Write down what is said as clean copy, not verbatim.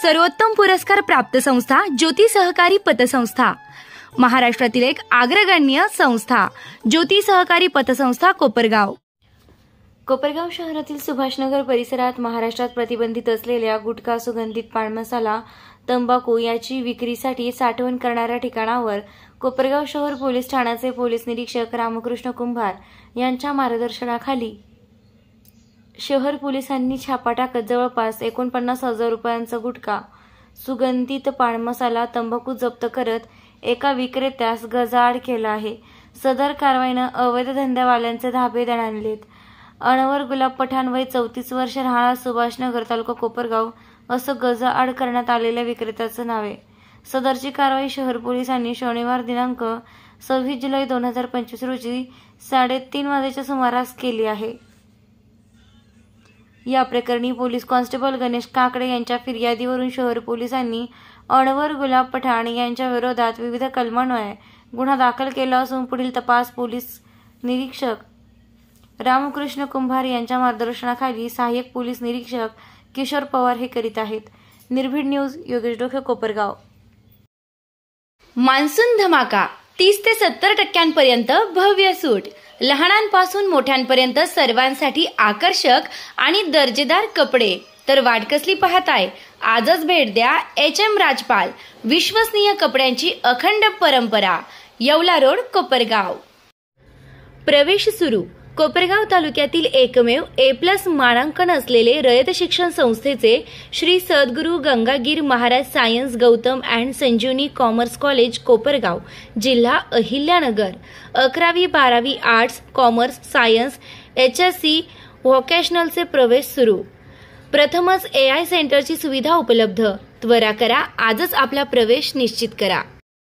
सर्वोत्तम पुरस्कार प्राप्त संस्था ज्योती सहकारी पतसंस्था, महाराष्ट्रातील एक अग्रगण्य संस्था ज्योती सहकारी पतसंस्था कोपरगाव। कोपरगाव शहरातील सुभाषनगर परिसरात महाराष्ट्रात प्रतिबंधित असलेल्या गुटखा, सुगंधित पान मसाला, तंबाखू याची विक्रीसाठी साठवण करणाऱ्या ठिकाणावर कोपरगाव शहर पोलीस ठाण्याचे पोलीस निरीक्षक रामकृष्ण कुंभार यांच्या मार्गदर्शनाखाली शहर पोलिसांनी छापा टाकत जवळपास 49,000 रुपयांचा गुटखा, सुगंधित पान मसाला, तंबाखू जप्त करत एका विक्रेत्यास गजाआड केला आहे। सदर कारवाईनं अवैध धंद्यावाल्यांचे धाबे दणाणलेत। अनवर गुलाब पठाण वय 34 वर्ष, राहणार सुभाषनगर, तालुका कोपरगाव असं गजाआड करण्यात आलेल्या विक्रेत्याचं नाव आहे। सदरची कारवाई शहर पोलिसांनी शनिवार दिनांक 26 जुलै 2025 रोजी 3:30 वाजेच्या सुमारास केली आहे। या प्रकरणी पोलीस कॉन्स्टेबल गणेश काकडे यांच्या फिर्यादीवरून शहर पोलिसांनी अनवर गुलाब पठाण यांच्या विरोधात विविध कलमान्वये गुन्हा दाखल केला असून पुढील तपास पोलीस निरीक्षक रामकृष्ण कुंभार यांच्या मार्गदर्शनाखाली सहाय्यक पोलीस निरीक्षक किशोर पवार हे करीत आहेत। निर्भीड न्यूज, योगेश डोके, कोपरगाव। मान्सून धमाका 30 ते 70% भव्य सूट, लहानांपासून मोठ्यांपर्यंत सर्वांसाठी आकर्षक आणि दर्जेदार कपडे। तर वाट कसली पाहताय, आजच भेट द्या HM राजपाल, विश्वसनीय कपड्यांची अखंड परंपरा, येवला रोड, कोपरगाव। प्रवेश सुरू। कोपरगाव तालुक्यातील एकमेव A+ मानांकन असलेले रयत शिक्षण संस्थेचे Shri Sadguru Gangagir Maharaj science Gautam and Sanjivani commerce college Kopargaon, जिल्हा अहिल्यानगर। 11वी 12वी आर्ट्स, कॉमर्स, सायन्स, HSC व्होकेशनलचे प्रवेश सुरू। प्रथमच AI सेंटरची सुविधा उपलब्ध। त्वरा करा, आजच आपला प्रवेश निश्चित करा।